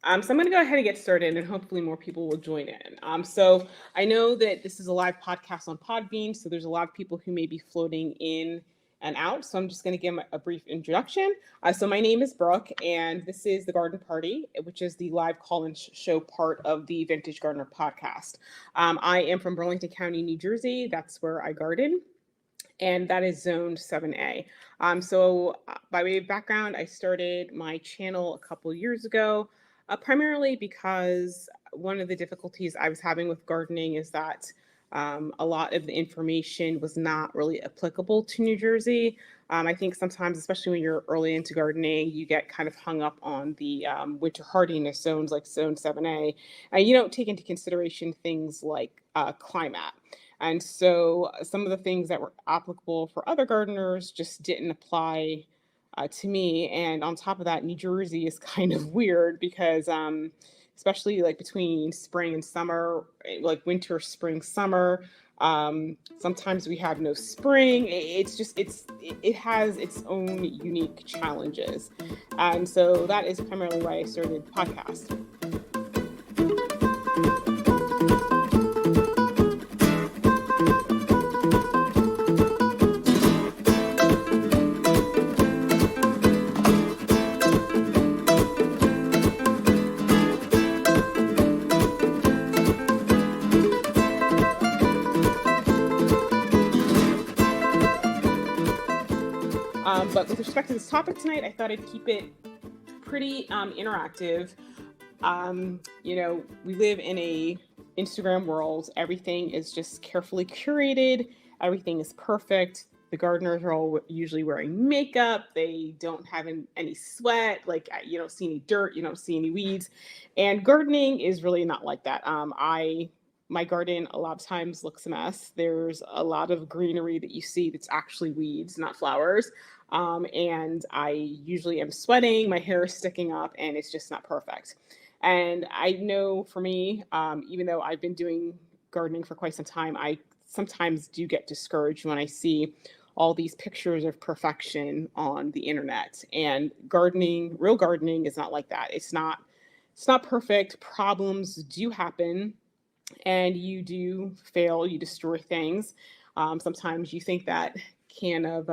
So I'm going to go ahead and get started, and hopefully more people will join in. So I know that this is a live podcast on Podbean, so there's a lot of people who may be floating in and out. So I'm just going to give a brief introduction. So my name is Brooke, and this is the Garden Party, which is the live call-in show part of the Vintage Gardener podcast. I am from Burlington County, New Jersey. That's where I garden, and that is zoned 7A. By way of background, I started my channel a couple years ago, primarily because one of the difficulties I was having with gardening is that a lot of the information was not really applicable to New Jersey. I think sometimes, especially when you're early into gardening, you get kind of hung up on the winter hardiness zones like zone 7A, and you don't take into consideration things like climate. And so some of the things that were applicable for other gardeners just didn't apply to me. And on top of that, New Jersey is kind of weird because, especially like between spring and summer, like winter, spring, summer, sometimes we have no spring. It has its own unique challenges. And so that is primarily why I started the podcast. But with respect to this topic tonight, I thought I'd keep it pretty interactive. We live in a Instagram world. Everything is just carefully curated. Everything is perfect. The gardeners are all usually wearing makeup. They don't have any sweat. Like you don't see any dirt. You don't see any weeds. And gardening is really not like that. My garden a lot of times looks a mess. There's a lot of greenery that you see that's actually weeds, not flowers. And I usually am sweating, my hair is sticking up, and it's just not perfect. And I know for me, even though I've been doing gardening for quite some time, I sometimes do get discouraged when I see all these pictures of perfection on the internet. And gardening, real gardening, is not like that. It's not perfect. Problems do happen, and you do fail. You destroy things. Sometimes you think that can of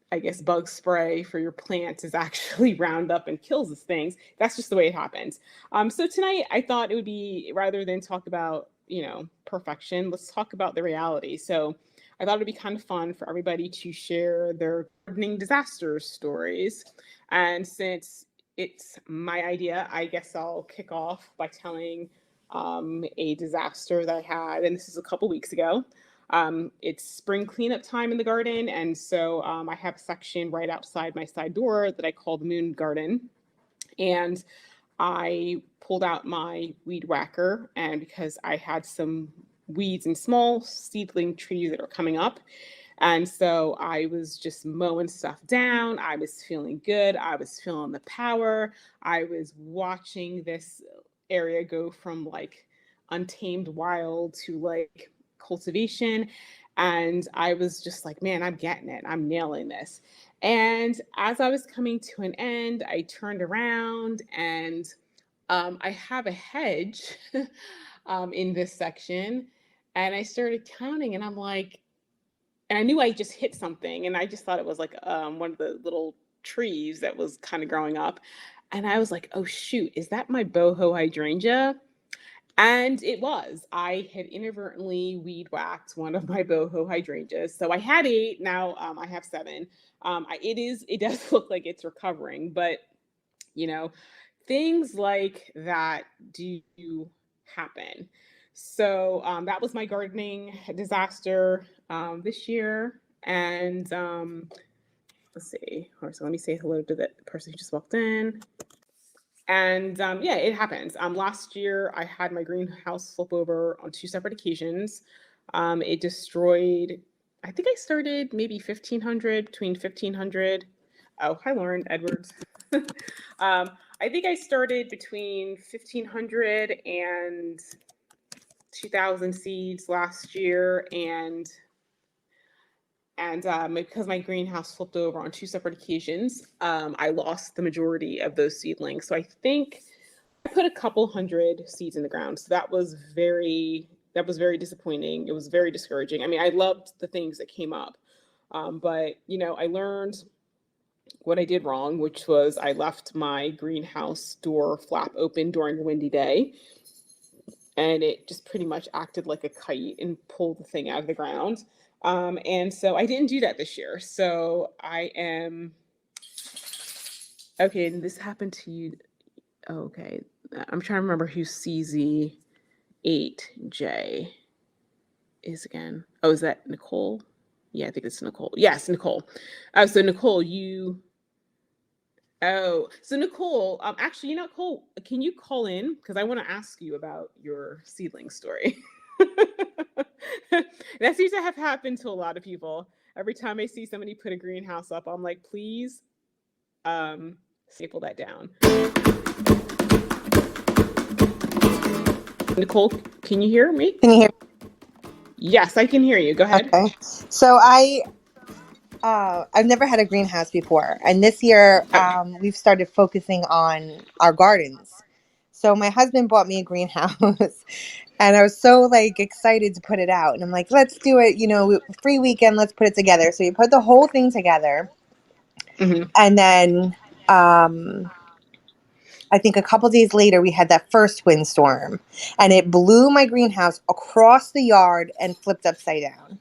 I guess bug spray for your plants is actually Roundup and kills these things. That's just the way it happens. So tonight I thought it would be, rather than talk about, perfection, let's talk about the reality. So I thought it'd be kind of fun for everybody to share their gardening disaster stories. And since it's my idea, I guess I'll kick off by telling a disaster that I had, and this is a couple weeks ago. It's spring cleanup time in the garden, and so I have a section right outside my side door that I call the moon garden. And I pulled out my weed whacker, and because I had some weeds and small seedling trees that are coming up, and so I was just mowing stuff down. I was feeling good. I was feeling the power. I was watching this area go from like untamed wild to like cultivation. And I was just like, man, I'm getting it. I'm nailing this. And as I was coming to an end, I turned around and I have a hedge in this section. And I started counting, and I'm like, and I knew I just hit something, and I just thought it was like one of the little trees that was kind of growing up. And I was like, oh, shoot, is that my boho hydrangea? And it was. I had inadvertently weed whacked one of my boho hydrangeas. So I had 8. Now I have 7. It does look like it's recovering, but you know, things like that do happen. So that was my gardening disaster this year. And let's see. So let me say hello to the person who just walked in. And yeah, it happens. Last year, I had my greenhouse flip over on 2 separate occasions. It destroyed, I think I started maybe 1,500, between 1,500. Oh, hi, Lauren Edwards. I think I started between 1,500 and 2,000 seeds last year. And And because my greenhouse flipped over on two separate occasions, I lost the majority of those seedlings. So I think I put a couple hundred seeds in the ground. So that was very disappointing. It was very discouraging. I mean, I loved the things that came up, but I learned what I did wrong, which was I left my greenhouse door flap open during a windy day, and it just pretty much acted like a kite and pulled the thing out of the ground. And so I didn't do that this year. So I am okay. And this happened to you. Okay, I'm trying to remember who CZ8J is again. Oh, is that Nicole? Yeah, I think it's Nicole. Yes, Nicole. So Nicole, you. Oh, so Nicole, actually, Nicole, can you call in? Because I want to ask you about your seedling story. That seems to have happened to a lot of people. Every time I see somebody put a greenhouse up, I'm like, please, staple that down. Nicole, can you hear me? Can you hear? Yes, I can hear you. Go ahead. Okay. So I've never had a greenhouse before, and this year we've started focusing on our gardens. So my husband bought me a greenhouse, and I was so excited to put it out. And I'm like, let's do it. Free weekend, let's put it together. So you put the whole thing together, and then I think a couple days later we had that first windstorm, and it blew my greenhouse across the yard and flipped upside down.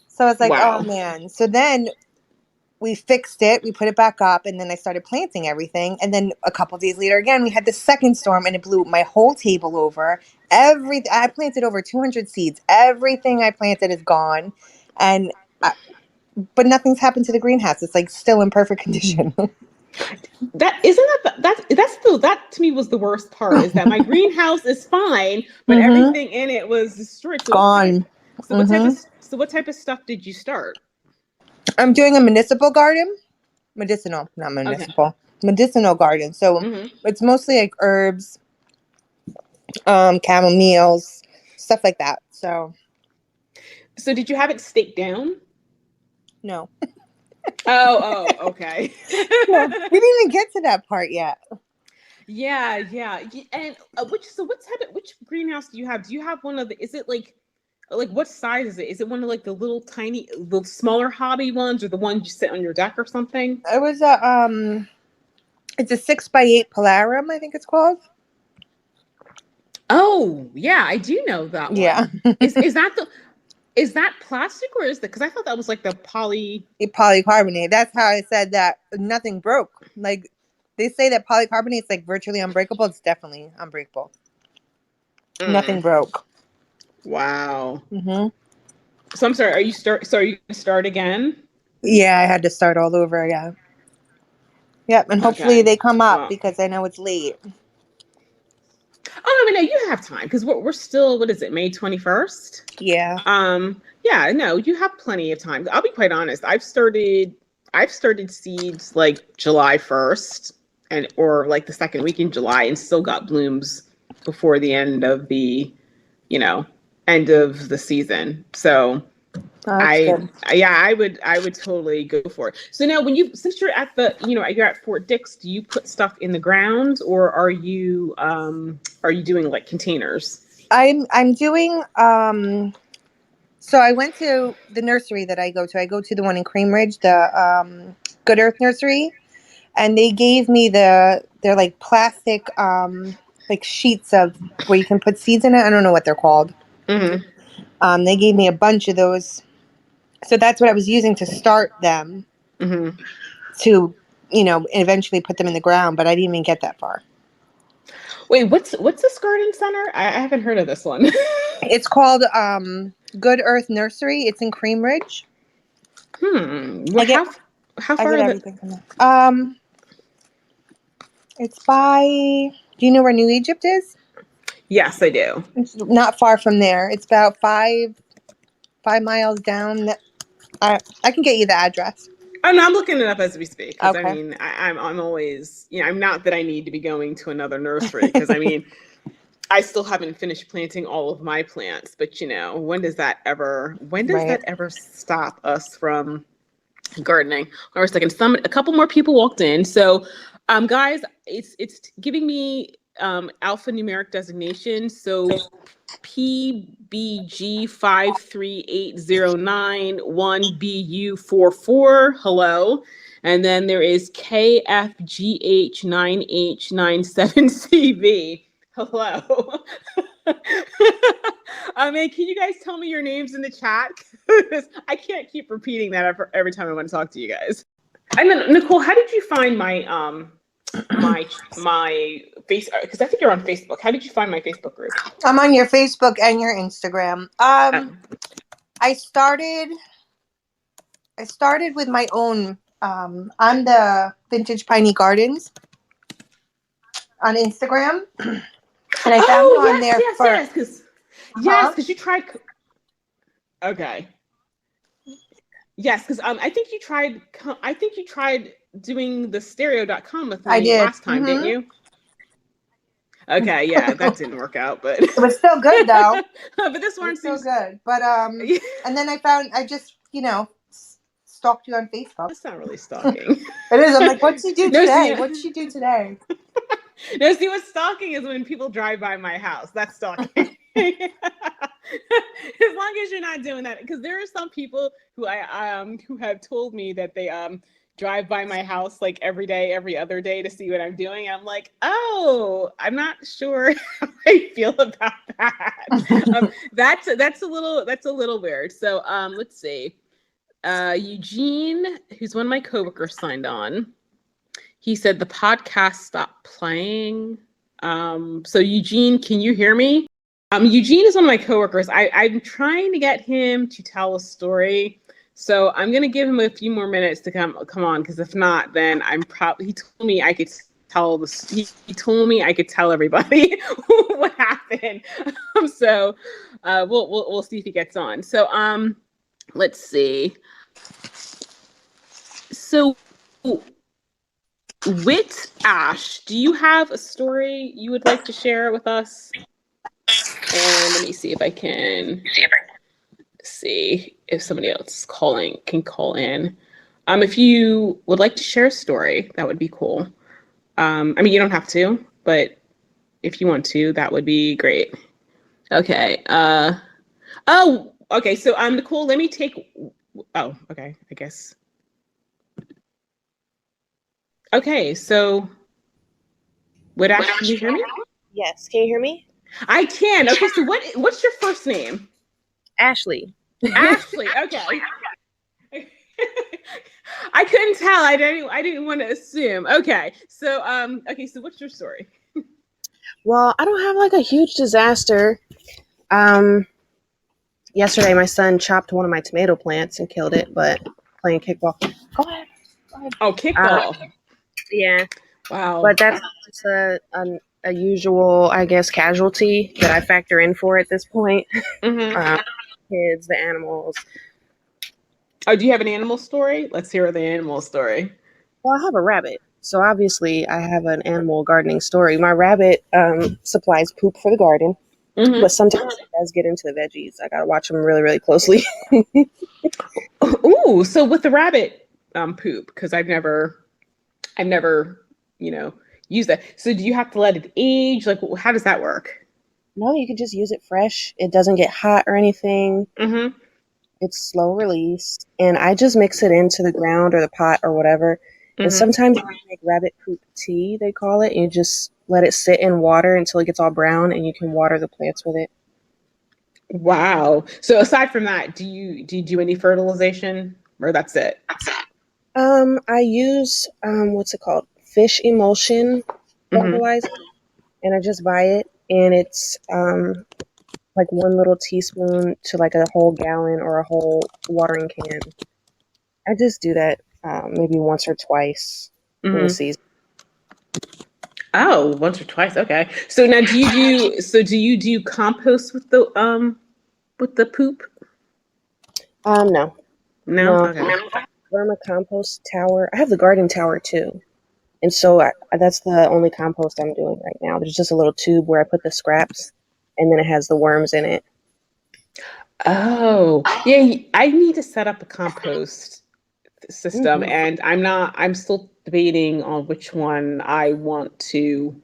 So I was like, Wow. oh man. So then we fixed it, we put it back up, and then I started planting everything. And then a couple days later again, we had the second storm, and it blew my whole table over. I planted over 200 seeds. Everything I planted is gone. But nothing's happened to the greenhouse. It's still in perfect condition. That to me was the worst part, is that my greenhouse is fine, but everything in it was destroyed. So Gone. What type of stuff did you start? I'm doing a municipal garden. Medicinal, not municipal. Okay. Medicinal garden. So it's mostly herbs, chamomiles, stuff like that. So did you have it staked down? No. Oh, okay. Yeah, we didn't even get to that part yet. Yeah. And which greenhouse do you have? Do you have one of the? Is it like what size is it? Is it one of the smaller hobby ones, or the ones you sit on your deck or something? It was it's a 6x8 Polarum, I think it's called. Oh yeah, I do know that one. Yeah. Is that plastic, or is that, because I thought that was like the polycarbonate. That's how I said that nothing broke. They say that polycarbonate is virtually unbreakable. It's definitely unbreakable. Nothing broke. Wow. So I'm sorry. Are you going to start again? Yeah, I had to start all over again. Yep, and hopefully they come up because I know it's late. Oh no, you have time, because we're still, what is it, May 21st? Yeah. Yeah, no, you have plenty of time. I'll be quite honest. I've started seeds July 1st or the second week in July, and still got blooms before the end of the season. So I would totally go for it. So now, since you're at you're at Fort Dix, do you put stuff in the ground, or are you doing containers? I'm doing so I went to the nursery that I go to. I go to the one in Cream Ridge, the Good Earth Nursery, and they gave me they're plastic sheets of where you can put seeds in it. I don't know what they're called. They gave me a bunch of those. So that's what I was using to start them to, eventually put them in the ground, but I didn't even get that far. Wait, what's this garden center? I haven't heard of this one. It's called Good Earth Nursery. It's in Cream Ridge. Well, how far is it? It's by, do you know where New Egypt is? Yes, I do. It's not far from there. It's about 5 miles down. I can get you the address. Oh no, I'm looking it up as we speak, because Okay. I mean, I'm always, I'm not that I need to be going to another nursery, because I mean, I still haven't finished planting all of my plants, but you know, when does that ever Right. stop us from gardening? Or a second, a couple more people walked in. So guys, it's giving me alphanumeric designation. So PBG 53809 1BU44. Hello. And then there is KFGH9H97CV. Hello. I mean, can you guys tell me your names in the chat? I can't keep repeating that every time I want to talk to you guys. And then Nicole, how did you find my face? Because I think you're on Facebook. How did you find my Facebook group? I'm on your Facebook and your Instagram. I started with my own. I'm the Vintage Piney Gardens on Instagram, and I found you on there because you tried. Okay. Yes, because I think you tried. I think you tried doing the stereo.com with me last time, didn't you? Okay, yeah, that didn't work out, but it was still good though. But this one seems still good. But and then I just stalked you on Facebook. That's not really stalking. It is. I'm like, what'd she do today? What'd she do today? No, see, what's stalking is when people drive by my house. That's stalking. As long as you're not doing that, because there are some people who who have told me that they drive by my house like every day, every other day to see what I'm doing. I'm like, oh, I'm not sure how I feel about that. That's a little weird. So let's see. Eugene, who's one of my coworkers, signed on. He said the podcast stopped playing. So Eugene, can you hear me? Eugene is one of my coworkers. I'm trying to get him to tell a story. So I'm gonna give him a few more minutes to come on, because if not, then he told me I could tell he told me I could tell everybody what happened. So we'll see if he gets on. So let's see. So Wit Ash, do you have a story you would like to share with us? And let me see if I can see if somebody else can call in. If you would like to share a story, that would be cool. I mean, you don't have to, but if you want to, that would be great. Okay. Okay. So Nicole, let me take. Oh, okay. I guess. Okay. So, Ash, can you hear me? Yes. Can you hear me? I can. Okay. So what's your first name? Ashley. Ashley. Okay. I couldn't tell. I didn't want to assume. Okay. So okay, so what's your story? Well, I don't have like a huge disaster. Yesterday my son chopped one of my tomato plants and killed it, but playing kickball. Go ahead. Oh, kickball. Yeah. Wow. But that's just a usual, I guess, casualty that I factor in for at this point. Mm-hmm. Kids, the animals. Oh, do you have an animal story? Let's hear the animal story. Well, I have a rabbit. So obviously I have an animal gardening story. My rabbit supplies poop for the garden, but sometimes it does get into the veggies. I got to watch them really, really closely. Ooh, so with the rabbit poop, because I've never, used that. So do you have to let it age? Like, how does that work? No, you can just use it fresh. It doesn't get hot or anything. Mm-hmm. It's slow release, and I just mix it into the ground or the pot or whatever. Mm-hmm. And sometimes you make rabbit poop tea, they call it, and you just let it sit in water until it gets all brown, and you can water the plants with it. Wow. So aside from that, do you do any fertilization, or that's it? I use what's it called? Fish emulsion fertilizer, and I just buy it, and it's like 1 little teaspoon to like a whole gallon or a whole watering can. I just do that maybe once or twice in the season. Oh, once or twice. Okay. So now do you do compost with the poop? No. No. Okay. Vermicompost tower. I have the garden tower too. And so that's the only compost I'm doing right now. There's just a little tube where I put the scraps, and then it has the worms in it. Oh, yeah, I need to set up a compost system, Mm-hmm. and I'm still debating on which one I want to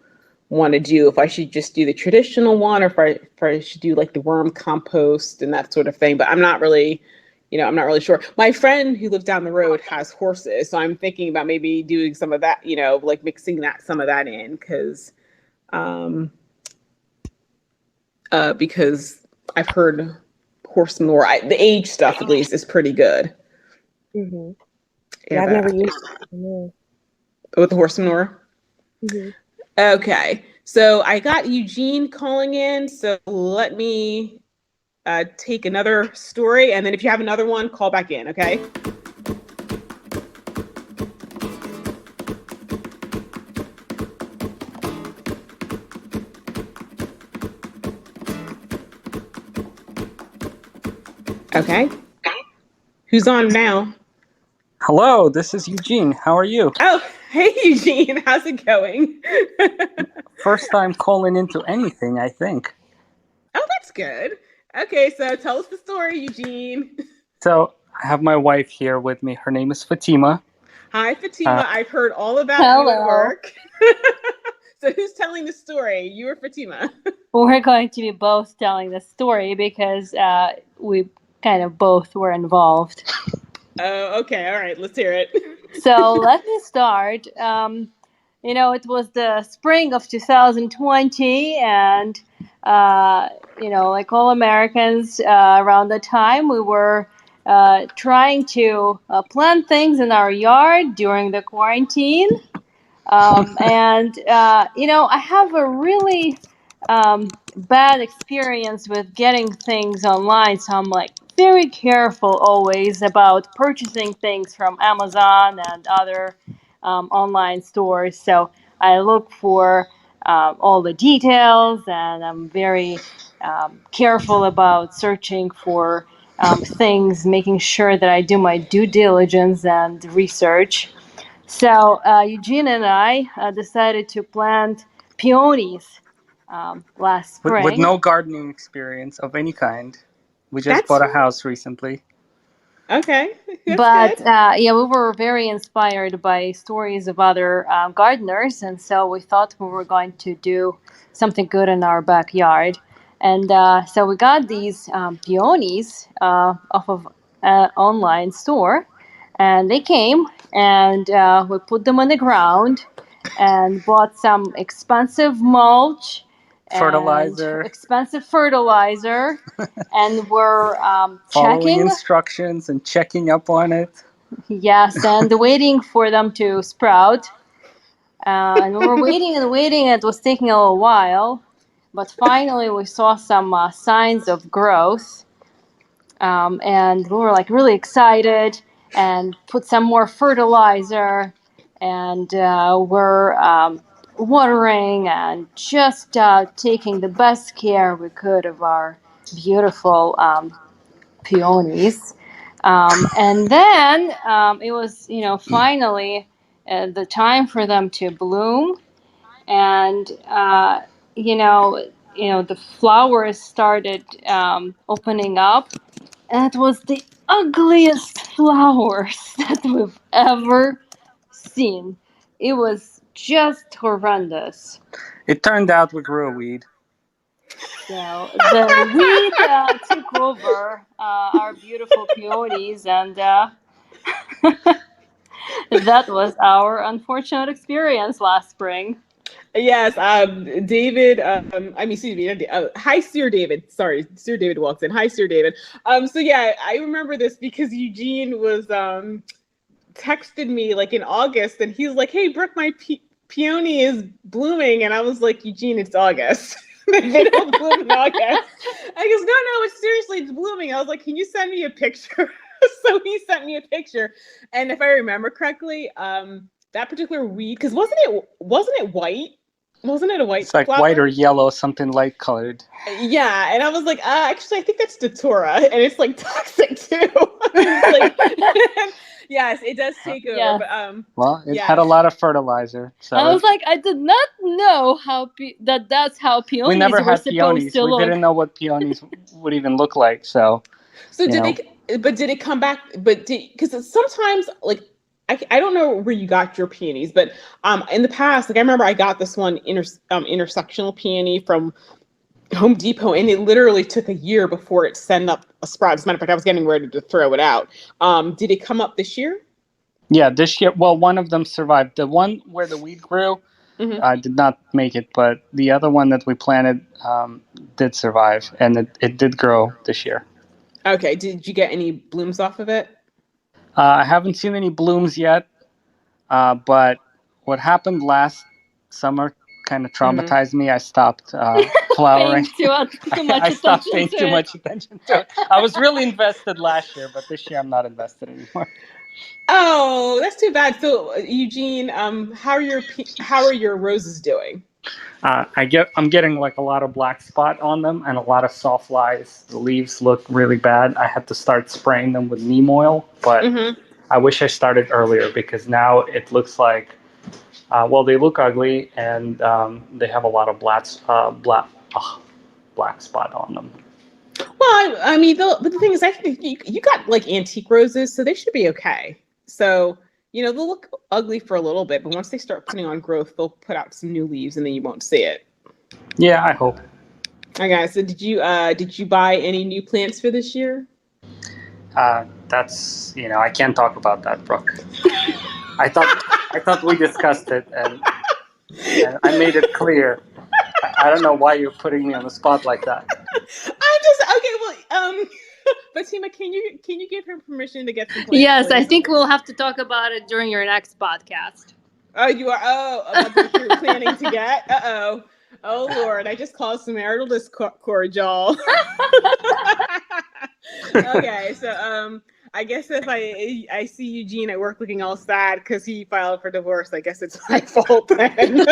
do. If I should just do the traditional one, or if I should do like the worm compost and that sort of thing. But I'm not really sure. My friend who lives down the road has horses, so I'm thinking about maybe doing some of that, like mixing some of that in, um, because I've heard horse manure, the age stuff at least, is pretty good. Mm-hmm. Yeah, Yeah, I've never used it. No. with the horse manure. Mm-hmm. Okay, so I got Eugene calling in, so let me take another story, and then if you have another one, call back in, okay? Okay. Who's on now? Hello, this is Eugene. How are you? Oh, hey, Eugene. How's it going? First time calling into anything, I think. Oh, that's good. Okay, so tell us the story, Eugene. So, I have my wife here with me. Her name is Fatima. Hi, Fatima. I've heard all about you at Hello. work. So who's telling the story? You or Fatima? We're going to be both telling the story because we kind of both were involved. Oh, okay. All right. Let's hear it. So let me start. It was the spring of 2020, and like all Americans, around the time we were trying to plant things in our yard during the quarantine. I have a really bad experience with getting things online. So I'm like very careful always about purchasing things from Amazon and other online stores. So I look for all the details, and I'm very careful about searching for things, making sure that I do my due diligence and research. So Eugene and I decided to plant peonies last With spring. no gardening experience of any kind. We just That's bought a house recently. okay. That's But good. we were very inspired by stories of other gardeners, and so we thought we were going to do something good in our backyard. And so we got these peonies off of an online store, and they came, and we put them on the ground and bought some expensive mulch and Fertilizer, expensive fertilizer, and we're following checking. instructions and checking up on it. Yes, and waiting for them to sprout. And we were waiting and waiting, and it was taking a little while. But finally, we saw some signs of growth. And we were like really excited and put some more fertilizer. And we're watering and just taking the best care we could of our beautiful peonies. And then it was, finally the time for them to bloom, and the flowers started opening up, and it was the ugliest flowers that we've ever seen. It was just horrendous. It turned out we grew a weed. So the weed took over our beautiful peonies, and that was our unfortunate experience last spring. Yes, David. Excuse me. Hi, Sir David. Sorry, Sir David walks in. Hi, Sir David. So yeah, I remember this because Eugene was texted me like in August, and he's like, "Hey, Brooke, my peony is blooming," and I was like, "Eugene, it's August. They don't bloom in August." I goes, "No, it's seriously, it's blooming." I was like, "Can you send me a picture?" So he sent me a picture, and if I remember correctly, that particular weed, because wasn't it white? Wasn't it a white It's like white flower? or yellow, something light colored. Yeah, and I was like, actually, I think that's Datura, and it's like toxic too. Like, Yes, it does take over. Yeah. But Well, it had yes. a lot of fertilizer, so I was like, I did not know that's how we peonies never were had supposed peonies. to We look. didn't know what peonies would even look like. So, So you did know, they? But did it come back? But because sometimes like I don't know where you got your peonies, but in the past, like I remember I got this one intersectional peony from Home Depot, and it literally took a year before it sent up a sprout. As a matter of fact, I was getting ready to throw it out. Did it come up this year? yeah, this year. Well, one of them survived. The one where the weed grew Hmm. did not make it, but the other one that we planted did survive, and it did grow this year. Okay. Did you get any blooms off of it? I haven't seen any blooms yet, but what happened last summer kind of Hmm. traumatized me. I stopped flowering. Paying too much I stopped attention paying to too it. much attention to it. I was really invested last year, but this year I'm not invested anymore. Oh, that's too bad. So, Eugene, how are your roses doing? I'm getting like a lot of black spot on them and a lot of soft flies. The leaves look really bad. I had to start spraying them with neem oil, but Hmm. I wish I started earlier because now it looks like well, they look ugly and they have a lot of black spot on them. Well, I mean, but the thing is, I think you got like antique roses, so they should be okay. So, they'll look ugly for a little bit, but once they start putting on growth, they'll put out some new leaves, and then you won't see it. Yeah, I hope. Okay, so did you buy any new plants for this year? That's I can't talk about that, Brooke. I thought I thought we discussed it and I made it clear. I don't know why you're putting me on the spot like that. I'm just okay. Well, Fatima, can you give her permission to get some plants, Yes, I please? think we'll have to talk about it during your next podcast. Oh, you are. Oh, about what you're planning to get. Oh. Oh Lord, I just caused some marital discord, y'all. Okay, so I guess if I see Eugene at work looking all sad because he filed for divorce, I guess it's my fault then.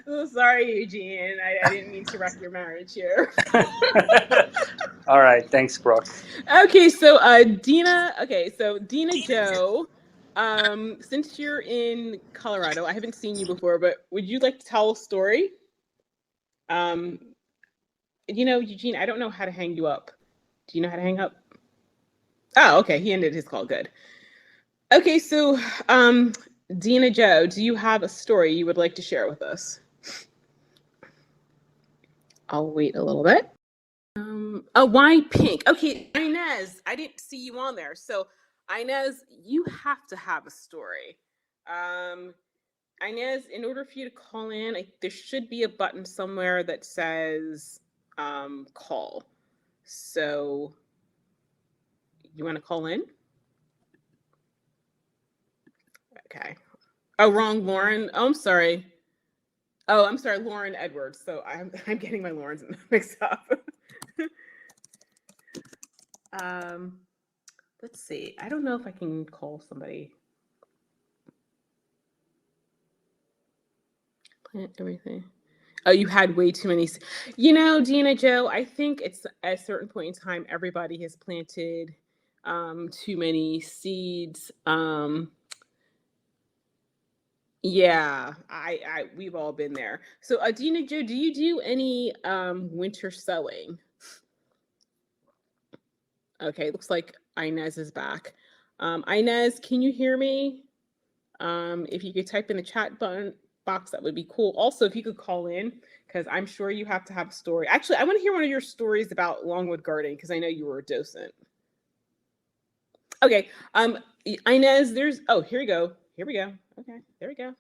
Oh, sorry, Eugene. I didn't mean to wreck your marriage here. All right, thanks, Brooke. Okay, so Dina. Okay, so Dina Joe. Since you're in Colorado, I haven't seen you before, but would you like to tell a story? Um, Eugene, I don't know how to hang you up. Do you know how to hang up? Oh, okay. He ended his call. Good. Okay, so Dina Joe, do you have a story you would like to share with us? I'll wait a little bit. Oh, why pink? Okay, Inez, I didn't see you on there. So, Inez, you have to have a story. Um, Inez, in order for you to call in, there should be a button somewhere that says call. So, you want to call in? Okay. Oh, wrong, Lauren. Oh, I'm sorry. Oh, I'm sorry, Lauren Edwards. So I'm getting my Laurens mixed up. um, let's see. I don't know if I can call somebody. Plant everything. Oh, you had way too many. Dina Joe, I think it's at a certain point in time, everybody has planted too many seeds. Yeah, we've all been there. So, Dina Joe, do you do any winter sowing? Okay, looks like Inez is back. Inez, can you hear me? If you could type in the chat button box, that would be cool. Also, if you could call in, because I'm sure you have to have a story. Actually, I want to hear one of your stories about Longwood gardening, because I know you were a docent. Okay, Inez, here we go. Here we go. Okay, there we go.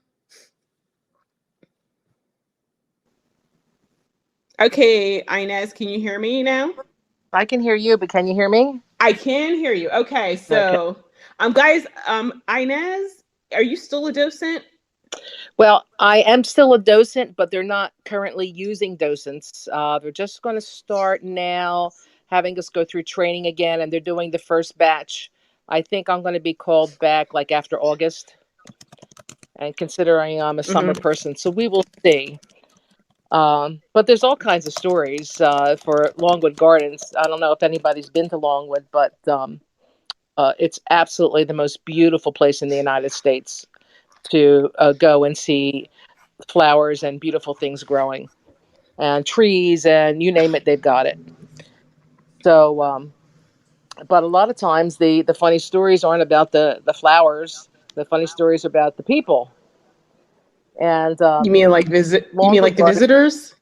Okay, Inez, can you hear me now? I can hear you, but can you hear me? I can hear you. Okay, Okay. so guys, Inez, are you still a docent? Well, I am still a docent, but they're not currently using docents. They're just going to start now, having us go through training again, and they're doing the first batch. I think I'm going to be called back like after August, and considering I'm a summer Mm-hmm. person, so we will see. But there's all kinds of stories for Longwood Gardens. I don't know if anybody's been to Longwood, but It's absolutely the most beautiful place in the United States to go and see flowers and beautiful things growing, and trees, and you name it, they've got it. So, but a lot of times the funny stories aren't about the flowers. The funny stories are about the people. And You mean like visit? You mean longer like the garden, visitors?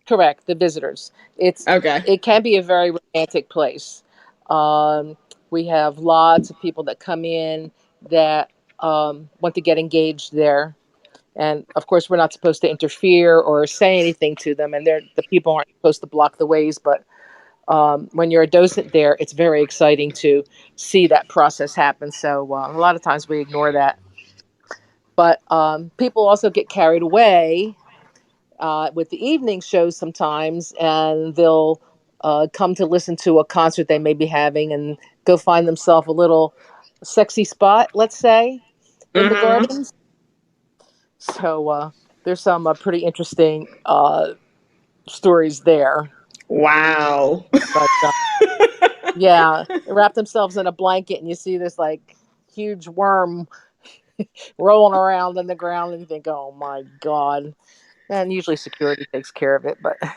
correct, the visitors. It's Okay. it can be a very romantic place. Um, we have lots of people that come in that want to get engaged there. And of course, we're not supposed to interfere or say anything to them, and the people aren't supposed to block the ways. But when you're a docent there, it's very exciting to see that process happen. So a lot of times we ignore that. But people also get carried away with the evening shows sometimes, and they'll come to listen to a concert they may be having and go find themselves a little sexy spot, let's say, in the Mm-hmm. gardens. So there's some pretty interesting stories there. Wow. But yeah, they wrap themselves in a blanket, and you see this like huge worm rolling around in the ground, and you think, "Oh my god!" And usually security takes care of it. But yeah,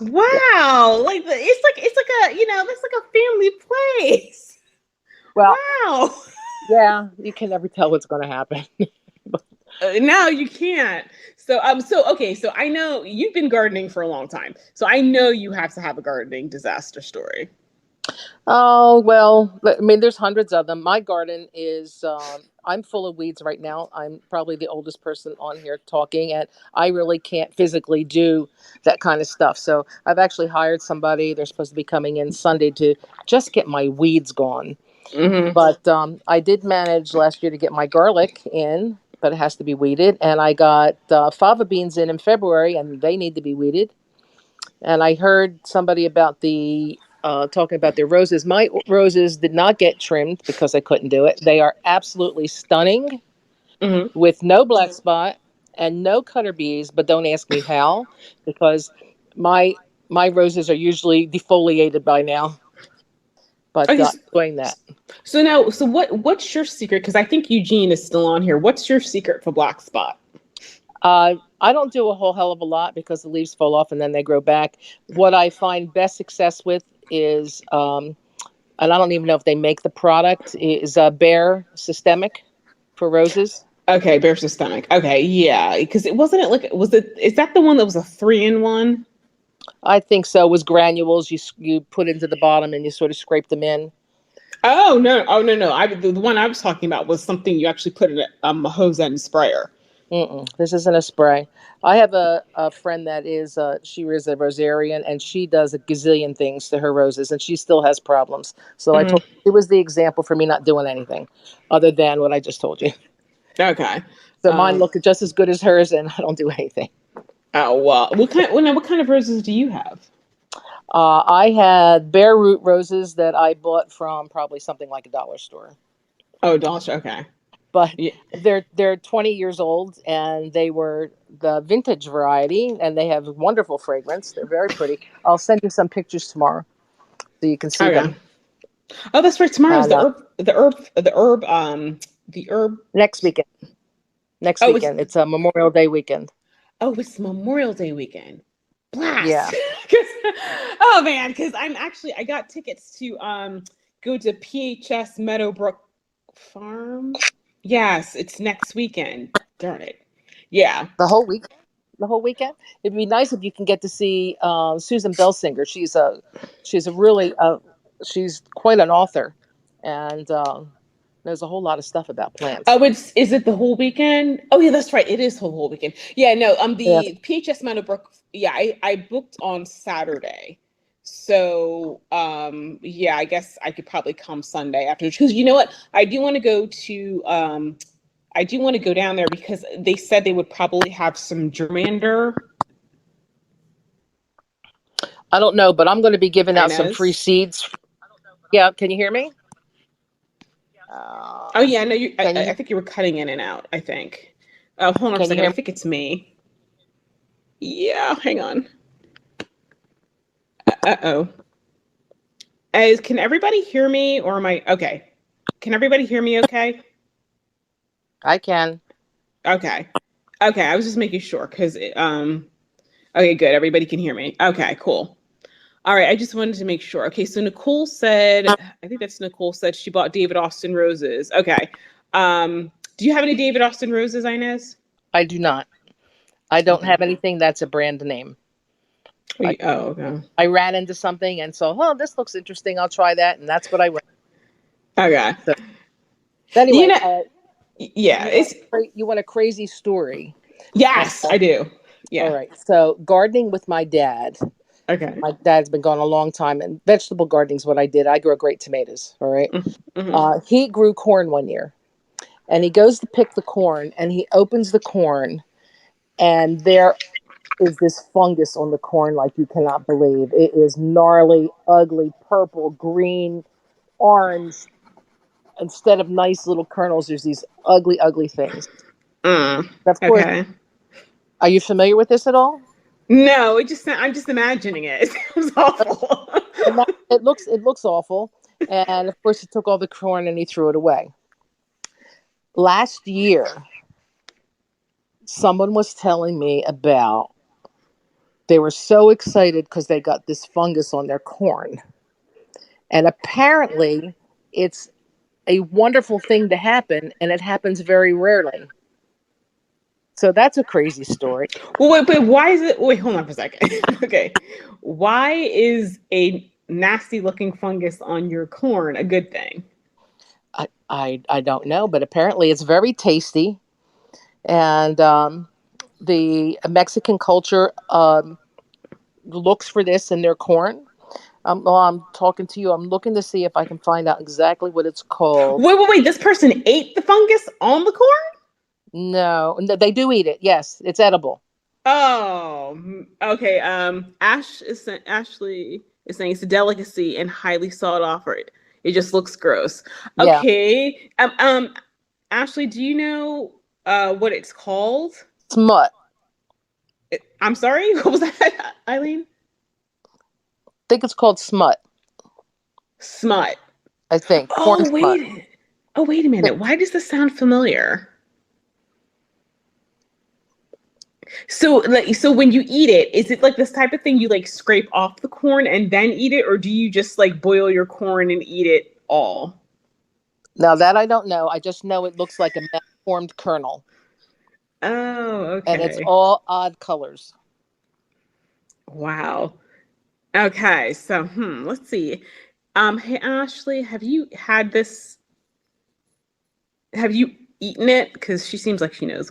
Wow. It's like a that's like a family place. well, Wow. yeah, you can never tell what's going to happen. No, you can't. So okay, so I know you've been gardening for a long time. So I know you have to have a gardening disaster story. Oh, well, I mean, there's hundreds of them. My garden is, I'm full of weeds right now. I'm probably the oldest person on here talking, and I really can't physically do that kind of stuff. So I've actually hired somebody. They're supposed to be coming in Sunday to just get my weeds gone. Mm-hmm. But I did manage last year to get my garlic in, but it has to be weeded. And I got fava beans in February, and they need to be weeded. And I heard somebody about the talking about their roses. My roses did not get trimmed because I couldn't do it. They are absolutely stunning Mm-hmm. with no black spot and no cutter bees. But don't ask me how, because my my roses are usually defoliated by now. But Okay. doing that. So now, so what's your secret? Because I think Eugene is still on here. What's your secret for black spot? I don't do a whole hell of a lot because the leaves fall off and then they grow back. What I find best success with is, and I don't even know if they make the product, is Bare Systemic for roses. Okay, bare systemic. Okay, yeah, because it wasn't it like was it? Is that the one that was a 3-in-1? I think so. It was granules you put into the bottom and you sort of scrape them in. Oh no! Oh no! No! The one I was talking about was something you actually put in a hose end sprayer. Mm-mm, this isn't a spray. I have a friend that is she is a rosarian, and she does a gazillion things to her roses, and she still has problems. So I Hmm. told it was the example for me not doing anything other than what I just told you. Okay. So mine Um. look just as good as hers, and I don't do anything. Oh well. What kind of roses do you have? I had bare root roses that I bought from probably something like a dollar store, Oh, Dolce. Okay. but Yeah. they're 20 years old, and they were the vintage variety, and they have wonderful fragrance. They're very pretty. I'll send you some pictures tomorrow so you can see Okay. them. Oh, that's right. Tomorrow's And the herb. next weekend, next Oh, it's weekend, it's a Memorial Day weekend. it's Memorial Day weekend. Blast. Yeah, 'Cause- oh man, because I got tickets to go to PHS Meadowbrook Farm. Yes, it's next weekend. Darn it. Yeah. the whole week. The whole weekend. It'd be nice if you can get to see Susan Belsinger. She's a really she's quite an author, and knows a whole lot of stuff about plants. Oh, it's is it the whole weekend? Oh yeah, that's right. It is the whole weekend. Yeah, no, Yeah. the PHS Meadowbrook, yeah, I booked on Saturday. So yeah, I guess I could probably come Sunday after because you know what? I do want to go down there because they said they would probably have some germander I don't know, but I'm going to be giving out some free Inez. seeds. Yeah, can you hear me? Oh yeah, no, Can you I think you were cutting in and out, I think. Oh, hold on a can you second. I hear me? think it's me. Yeah, hang on. Uh-oh. Can everybody hear me, or am I okay? Can everybody hear me okay? I can. Okay. Okay, I was just making sure because okay, good. Everybody can hear me. Okay, cool. All right, I just wanted to make sure. Okay, so Nicole said, I think that's Nicole said she bought David Austin roses. Okay. Do you have any David Austin roses, Inez? I do not. I don't Okay. have anything that's a brand name. Oh, okay. I ran into something and so, oh, this looks interesting. I'll try that, and that's what I went. Okay. So You anyway, know, yeah, it's you want a crazy story? yes, I do. All Yeah. right. So gardening with my dad. Okay. My dad's been gone a long time, and vegetable gardening is what I did. I grow great tomatoes. All right. Mm-hmm. He grew corn one year, and he goes to pick the corn, and he opens the corn, and there is this fungus on the corn like you cannot believe. It is gnarly, ugly, purple, green, orange. Instead of nice little kernels, there's these ugly, ugly things. And of course, Okay. are you familiar with this at all? No, I'm just imagining it. It was awful. It looks awful. And of course, he took all the corn and he threw it away. Last year, someone was telling me about they were so excited because they got this fungus on their corn. And apparently, it's a wonderful thing to happen, and it happens very rarely. So that's a crazy story. Well, wait, but why is it? Wait, hold on for a second. Okay. Why is a nasty looking fungus on your corn a good thing? I don't know, but apparently it's very tasty. And the Mexican culture looks for this in their corn. While I'm talking to you, I'm looking to see if I can find out exactly what it's called. Wait. This person ate the fungus on the corn? No, they do eat it. Yes, it's edible. Oh, okay. Ashley is saying it's a delicacy and highly sought after. It just looks gross. Yeah, Okay. Ashley, do you know what it's called? smut. I'm sorry. What was that, Eileen? I think it's called smut. Smut. I think corn Oh smut. wait. Oh wait a minute. Why does this sound familiar? So when you eat it, is it like this type of thing you like scrape off the corn and then eat it, or do you just like boil your corn and eat it all? Now that I don't know. I just know it looks like a malformed kernel, Oh, and it's okay. all odd colors. Wow. Okay, so let's see. Hey Ashley, have you had this? Have you eaten it? Because she seems like she knows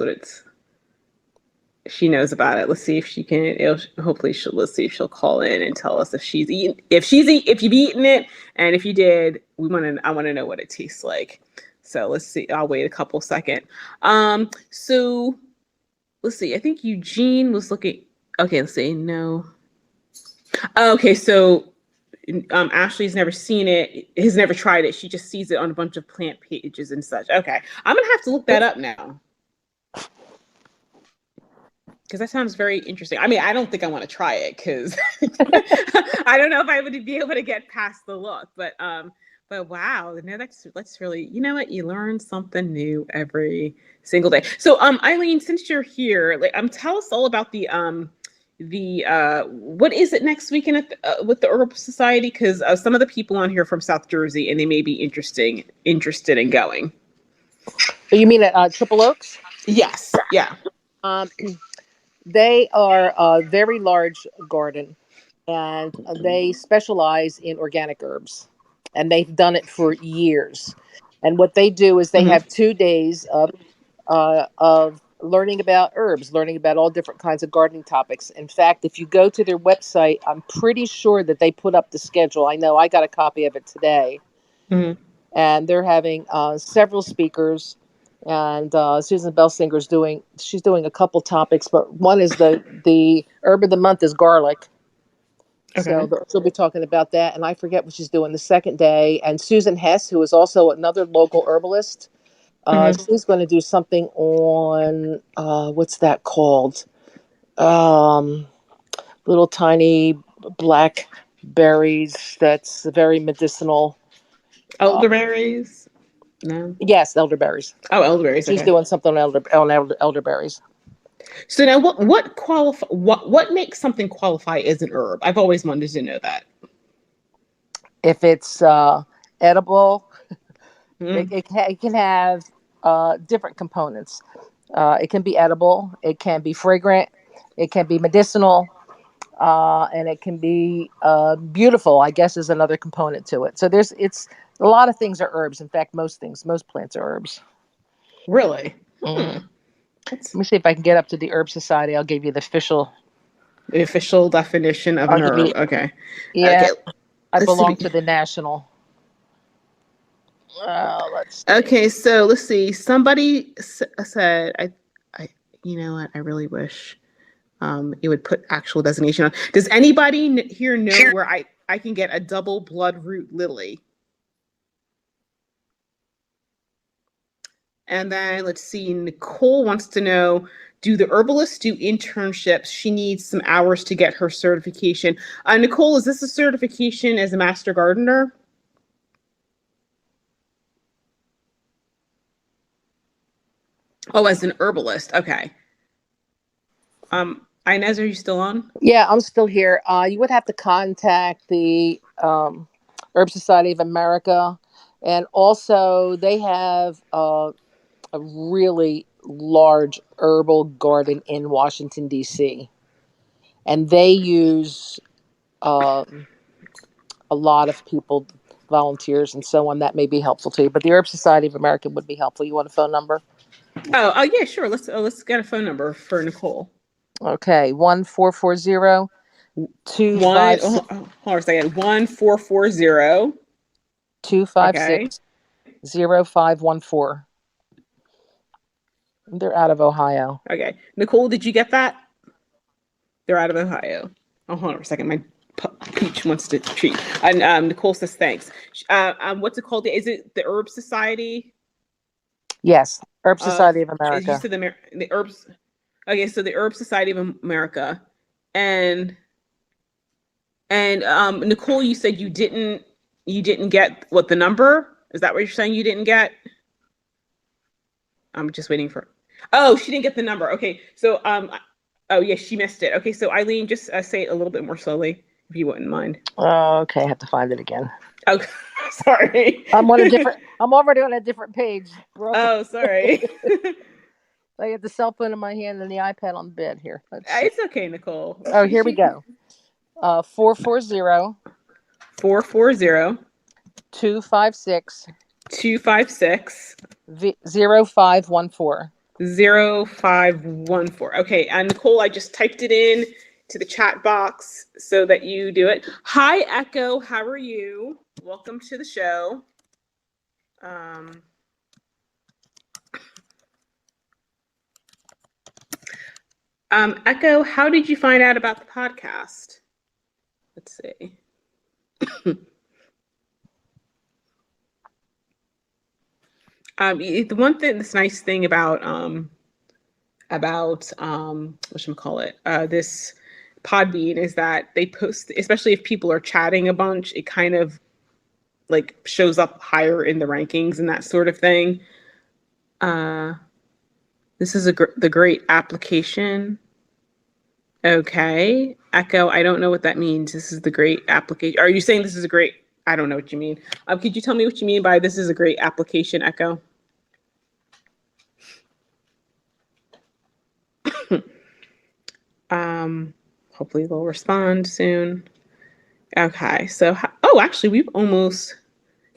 about it. Let's see if she can. Hopefully, let's see if she'll call in and tell us if if you've eaten it, and if you did, I want to know what it tastes like. So let's see. I'll wait a couple seconds. So let's see. I think Eugene was looking. Okay, let's see. No. Okay, so Ashley's never seen it, has never tried it. She just sees it on a bunch of plant pages and such. Okay, I'm gonna have to look that up now because that sounds very interesting. I mean, I don't think I want to try it because I don't know if I would be able to get past the look. But wow, no, that's really, you know what, you learn something new every single day. So Eileen, since you're here, like tell us all about the what is it next weekend with the Herbal Society, because some of the people on here from South Jersey and they may be interested in going. You mean at Triple Oaks? Yes, yeah. Um, they are a very large garden, and they specialize in organic herbs, and they've done it for years. And what they do is they Hmm. have 2 days of learning about herbs, learning about all different kinds of gardening topics. In fact, if you go to their website, I'm pretty sure that they put up the schedule. I know I got a copy of it today, Hmm. and they're having several speakers. And Susan Belsinger's she's doing a couple topics, but one is the herb of the month is garlic. So Okay. she'll be talking about that, and I forget what she's doing the second day. And Susan Hess, who is also another local herbalist, Hmm. she's going to do something on what's that called? Um, Little tiny black. berries. That's very medicinal. Elderberries? No. Yes, elderberries. Oh, elderberries. She's Okay. doing something on elderberries. So now, what makes something qualify as an herb? I've always wanted to know that. If it's edible, Mm. it can have different components. It can be edible. It can be fragrant. It can be medicinal. And it can be beautiful, I guess, is another component to it. So it's a lot of things are herbs. In fact, most plants are herbs. Really? Mm. That's Let me see if I can get up to the Herb Society. I'll give you the official. the official definition of I'll an give herb. you. Okay. Yeah, Okay. I Let's belong see. to the national. Let's see. Okay, so let's see. Somebody said, I, you know what? I really wish it would put actual designation on. Does anybody here know where I can get a double bloodroot lily? And then let's see. Nicole wants to know, do the herbalists do internships? She needs some hours to get her certification. Nicole, is this a certification as a master gardener? Oh, as an herbalist. Okay. Inez, are you still on? Yeah, I'm still here. You would have to contact the Herb Society of America, and also they have a really large herbal garden in Washington D.C. and they use a lot of people, volunteers, and so on. That may be helpful to you. But the Herb Society of America would be helpful. You want a phone number? Oh, yeah, sure. Let's get a phone number for Nicole. Okay, 1-440-256. Hold on a second. 1-440. 256 Okay. 0514. They're out of Ohio. Okay. Nicole, did you get that? They're out of Ohio. Oh, hold on a second. My Peach wants to treat. And Nicole says thanks. What's it called? Is it the Herb Society? Yes, Herb Of Society of you America. said the herbs. Okay, so the Herb Society of America, and Nicole, you said you didn't get what the number? Is that what you're saying? You didn't get? I'm just waiting for. Oh, she didn't get the number. Okay, so oh yeah, she missed it. Okay, so Eileen, just say it a little bit more slowly, if you wouldn't mind. Okay, I have to find it again. Oh, sorry. I'm already on a different page. Oh, sorry. I have the cell phone in my hand and the iPad on the bed here. It's okay, Nicole. Oh, here we go. 440 440 256 256 0514. 0514. Okay, and Nicole, I just typed it in to the chat box so that you do it. Hi, Echo. How are you? Welcome to the show. Echo, how did you find out about the podcast? Let's see. The one thing, this nice thing about whatchamacallit, this Podbean is that they post, especially if people are chatting a bunch, it kind of like shows up higher in the rankings and that sort of thing. This is the great application. Okay, Echo, I don't know what that means. This is the great application. Are you saying this is a great? I don't know what you mean. Could you tell me what you mean by this is a great application, Echo? Hopefully they'll respond soon. Okay, so actually we've almost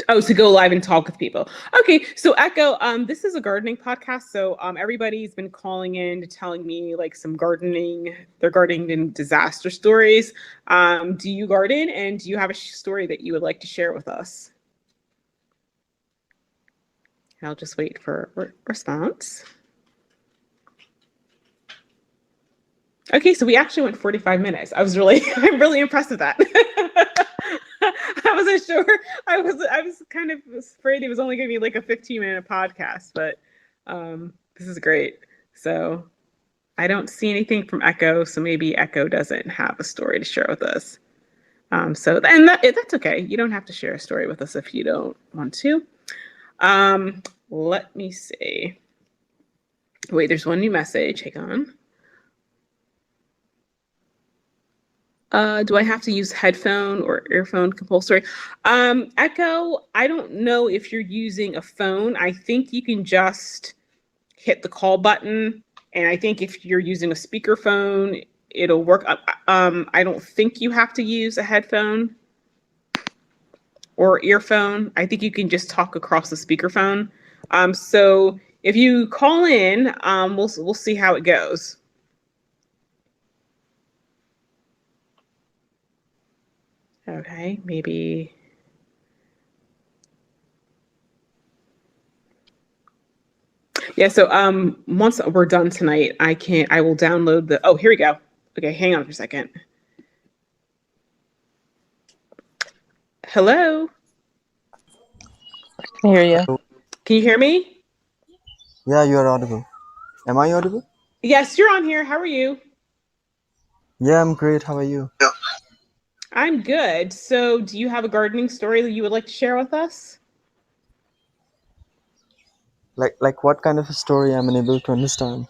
to go live and talk with people. Okay, so Echo, this is a gardening podcast, so everybody's been calling in to telling me like their gardening and disaster stories. Do you garden, and do you have a story that you would like to share with us? I'll just wait for response. Okay, so we actually went 45 minutes. I'm really impressed with that. I wasn't sure. I was kind of afraid it was only going to be like a 15-minute podcast, but this is great. So I don't see anything from Echo, so maybe Echo doesn't have a story to share with us. That's okay. You don't have to share a story with us if you don't want to. Let me see. Wait, there's one new message. Hang on. Do I have to use headphone or earphone compulsory? Echo, I don't know if you're using a phone. I think you can just hit the call button. And I think if you're using a speakerphone, it'll work. I don't think you have to use a headphone or earphone. I think you can just talk across the speakerphone. So if you call in, we'll see how it goes. Okay, maybe. Yeah, so once we're done tonight, I will download the oh, here we go. Okay, hang on for a second. Hello? I hear you. Can you hear me? Yeah, you are audible. Am I audible? Yes, you're on here. How are you? Yeah, I'm great. How are you? I'm good. So, do you have a gardening story that you would like to share with us? Like what kind of a story I'm unable to understand?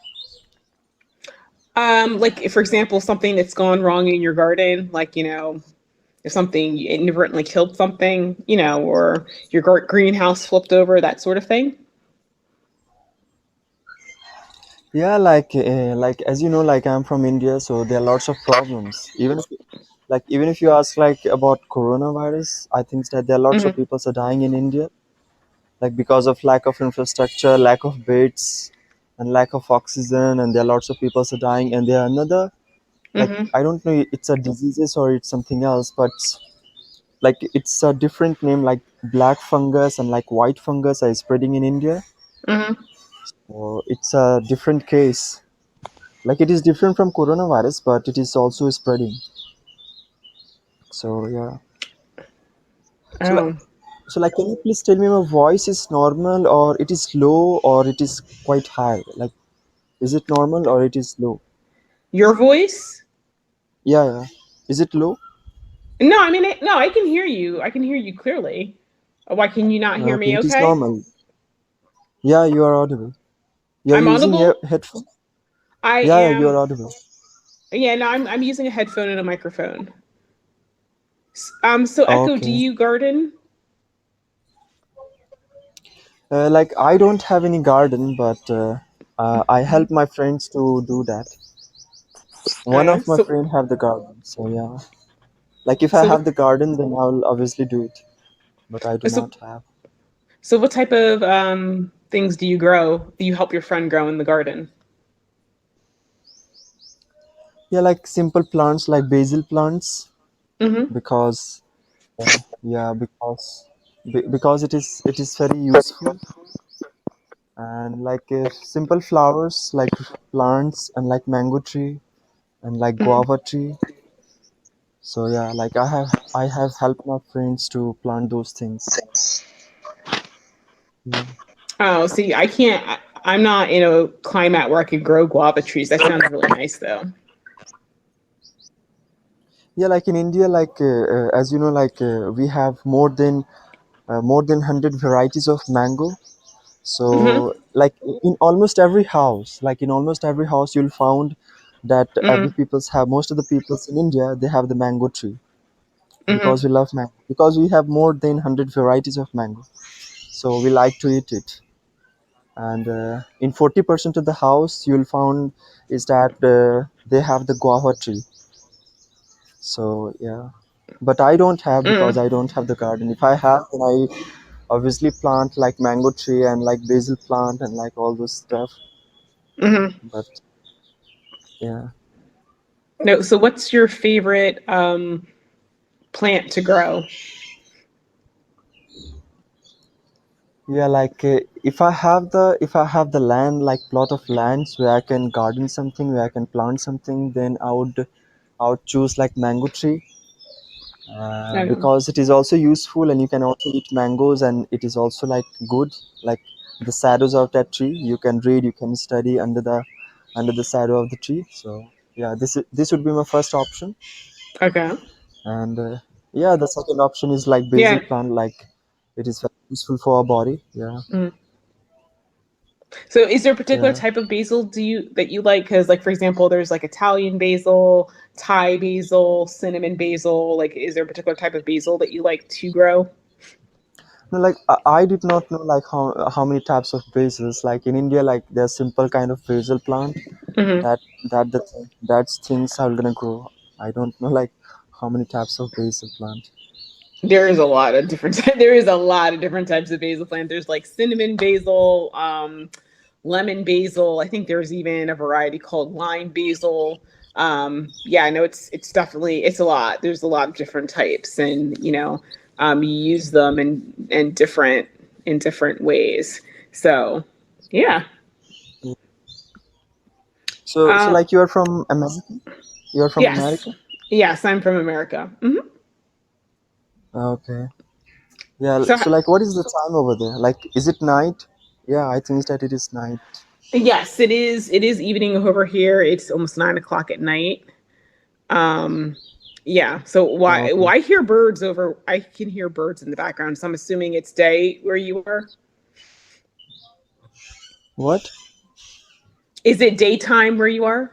Like for example, something that's gone wrong in your garden, like if something inadvertently killed something, or your greenhouse flipped over, that sort of thing. Yeah, like as you know, like I'm from India, so there are lots of problems. Even if you ask like about coronavirus, I think that there are lots of Mm-hmm. people are dying in India, like because of lack of infrastructure, lack of beds, and lack of oxygen, and there are lots of people are dying. And there are another, like Mm-hmm. I don't know, it's a diseases or it's something else, but like it's a different name, like black fungus and like white fungus are spreading in India. Mm-hmm. So it's a different case. Like it is different from coronavirus, but it is also spreading. So yeah. So like, Oh, can you please tell me my voice is normal or it is low or it is quite high? Like, is it normal or it is low? your voice? Yeah, yeah. Is it low? No, I mean, no, I can hear you. I can hear you clearly. Why can you not hear Okay, me? it is Okay, normal. Yeah, you are audible. You are I'm using audible. headphone? I Yeah, you are am. audible. Yeah, no, I'm using a headphone and a microphone. So Echo, do Okay. you garden? Like I don't have any garden, but I help my friends to do that. One Okay, of my friend have the garden, so yeah. Like if I so have what the garden, then I'll obviously do it. But I do so not have. so what type of things do you grow? Do you help your friend grow in the garden? Yeah, like simple plants like basil plants Mm-hmm. because yeah because it is very useful, and like simple flowers like plants and like mango tree and like Mm-hmm. guava tree. So yeah, like I have helped my friends to plant those things. Yeah. Oh, see, I can't. I'm not in a climate where I could grow guava trees. That sounds really nice, though. Yeah, like in India, like as you know, like we have more than 100 varieties of mango. So Mm-hmm. like in almost every house you'll found that every Mm-hmm. people's have most of the peoples in India, they have the mango tree Mm-hmm. because we love mango, because we have more than 100 varieties of mango, so we like to eat it. And in 40% of the house you'll found is that they have the guava tree. So yeah, but I don't have because Mm-hmm. I don't have the garden. If I have, then I obviously plant like mango tree and like basil plant and like all those stuff. Mm-hmm. But yeah, No, so what's your favorite plant to grow? yeah, like if I have the land, like plot of lands where I can garden something, where I can plant something, then I would choose like mango tree, Okay. because it is also useful and you can also eat mangoes, and it is also like good, like the shadows of that tree you can read, you can study under the shadow of the tree. So yeah, this would be my first option. Okay. And yeah, the second option is like basil Yeah. plant. Like it is very useful for our body. Yeah, Mm. So is there a particular yeah. type of basil that you like? Because like for example, there's like Italian basil, Thai basil, cinnamon basil. Like is there a particular type of basil that you like to grow? No, like I did not know like how many types of basils. Like in India, like there's simple kind of basil plant Hmm. that that's things are gonna grow. I don't know like how many types of basil plant. There is a lot of different there is a lot of different types of basil plant. There's like cinnamon basil, lemon basil. I think there's even a variety called lime basil. Yeah, I know it's definitely it's a lot. There's a lot of different types, and you use them in different ways. So, yeah. So Uh, like you are from America? You are from yes, America? yes, I'm from America. Okay. Yeah. So, So like, what is the time over there? Like, is it night? Yeah, I think that it is night. yes, it is. It is evening over here. It's almost 9 o'clock at night. Um, yeah. So why Okay. why hear birds over? I can hear birds in the background. So I'm assuming it's day where you are. What? Is it daytime where you are?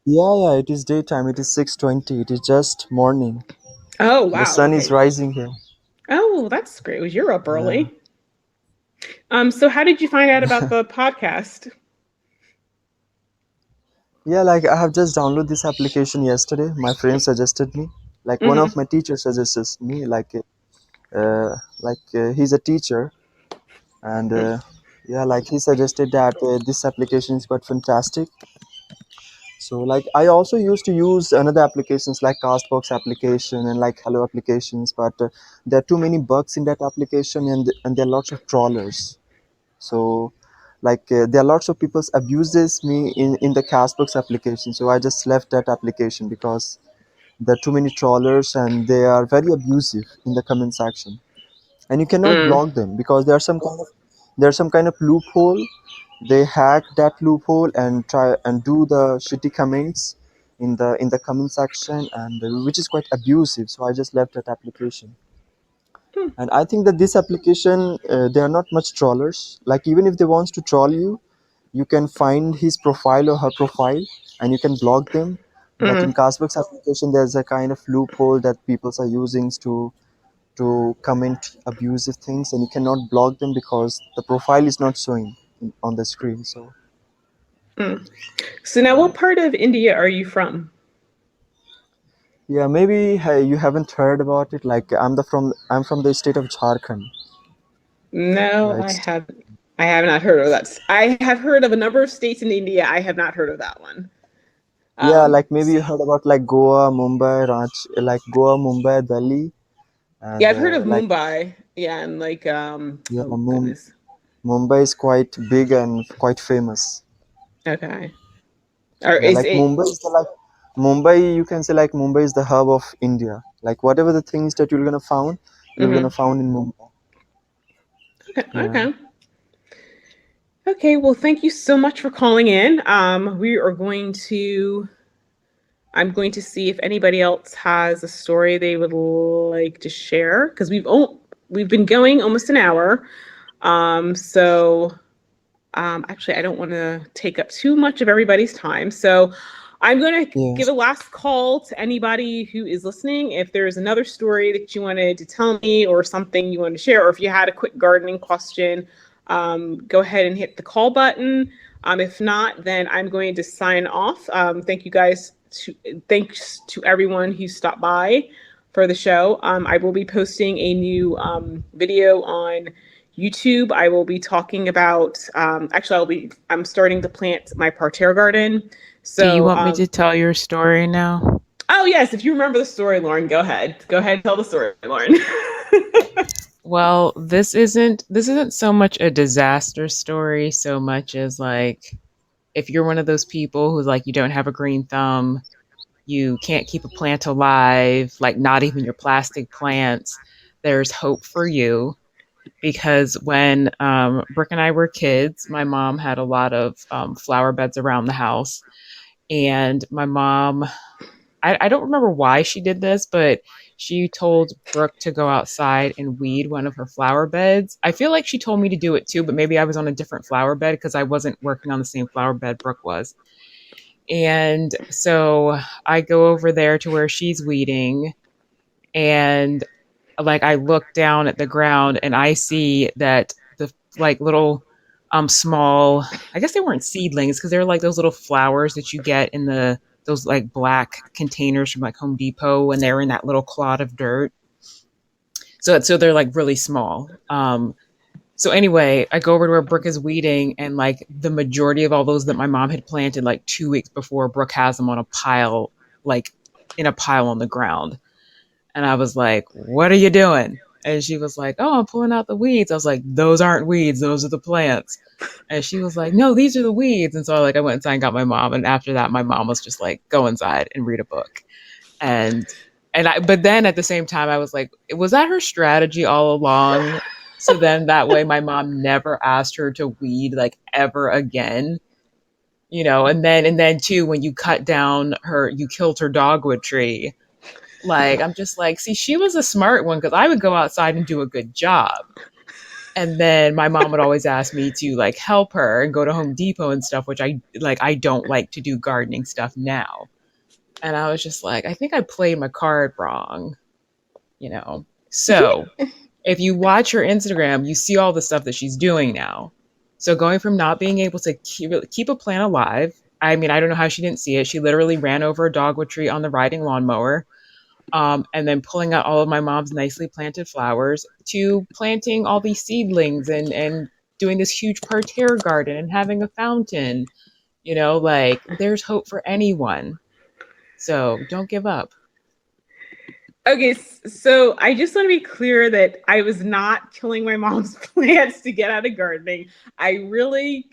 Yeah, yeah. It is daytime. It is 6:20. It is just morning. Oh The wow. sun is Okay. rising here. Oh, that's great. Was you're up Yeah. early? So how did you find out about the podcast? Yeah, like I have just downloaded this application yesterday. My friend suggested me. Like one Mm-hmm. of my teachers suggested me. He's a teacher, and yeah, like he suggested that this application is quite fantastic. So like I also used to use another applications like Castbox application and like Hello applications, but there are too many bugs in that application, and there are lots of trawlers. So like there are lots of people abuses me in the Castbox application. So I just left that application because there are too many trawlers and they are very abusive in the comment section, and you cannot Mm, block them because there's some kind of loophole. They hack that loophole and try and do the shitty comments in the comment section, and which is quite abusive. So I just left that application. mm, And I think that this application, they are not much trollers. Like even if they wants to troll you, you can find his profile or her profile and you can block them. But in mm, Castbox application, there's a kind of loophole that people are using to comment abusive things, and you cannot block them because the profile is not showing on the screen. So mm. So now, what part of India are you from? yeah, maybe hey, you haven't heard about it. Like I'm from the state of Jharkhand. No, Yeah, I it's have. I have not heard of that. I have heard of a number of states in India. I have not heard of that one. yeah, Um, like maybe you heard about like Goa, Mumbai, Ranchi, like Goa, Mumbai, Delhi, yeah, and I've heard of like Mumbai. Yeah, and like yeah, oh goodness. Mumbai is quite big and quite famous. Okay. Or Yeah, is like it? Mumbai, you can say like Mumbai is the hub of India. Like whatever the things that you're gonna Mhm. found in Mumbai. Okay. Yeah, Okay. Okay. Well, thank you so much for calling in. We are going to. I'm going to see if anybody else has a story they would like to share because we've been going almost an hour. So actually, I don't want to take up too much of everybody's time. So I'm going to yeah, give a last call to anybody who is listening. If there's another story that you wanted to tell me or something you want to share, or if you had a quick gardening question, go ahead and hit the call button. If not, then I'm going to sign off. Thank you guys. Thanks to everyone who stopped by for the show. I will be posting a new video on YouTube. I will be talking about I'm starting to plant my parterre garden. Do you So want me to tell your story now? oh yes, if you remember the story, Lauren, go ahead. Go ahead and tell the story, Lauren. Well, this isn't so much a disaster story so much as like if you're one of those people who's like you don't have a green thumb, you can't keep a plant alive, like not even your plastic plants, there's hope for you because when Brooke and I were kids, my mom had a lot of flower beds around the house, and my mom I don't remember why she did this, but she told Brooke to go outside and weed one of her flower beds. I feel like she told me to do it too, but maybe I was on a different flower bed because I wasn't working on the same flower bed Brooke was. And so I go over there to where she's weeding, and like I look down at the ground and I see that the like little small, I guess they weren't seedlings because they're like those little flowers that you get in the those like black containers from like Home Depot when they're in that little clod of dirt. So they're like really small. So anyway, I go over to where Brooke is weeding, and like the majority of all those that my mom had planted like 2 weeks before, Brooke has them on a pile, like in a pile on the ground. And I was like, "What are you doing?" And she was like, "Oh, I'm pulling out the weeds." I was like, "Those aren't weeds, those are the plants." And she was like, "No, these are the weeds." And so like I went inside and got my mom, and after that my mom was just like, "Go inside and read a book." And but then at the same time I was like, was that her strategy all along? So then that way my mom never asked her to weed like ever again. And then too, when you cut down you killed her dogwood tree. Like, I'm just like, see, she was a smart one because I would go outside and do a good job. And then my mom would always ask me to like help her and go to Home Depot and stuff, which I don't like to do gardening stuff now. And I was just like, I think I played my card wrong. So if you watch her Instagram, you see all the stuff that she's doing now. So going from not being able to keep a plant alive, I mean, I don't know how she didn't see it. She literally ran over a dogwood tree on the riding lawnmower, and then pulling out all of my mom's nicely planted flowers to planting all these seedlings and doing this huge parterre garden and having a fountain. Like there's hope for anyone. So don't give up. Okay, so I just want to be clear that I was not killing my mom's plants to get out of gardening. To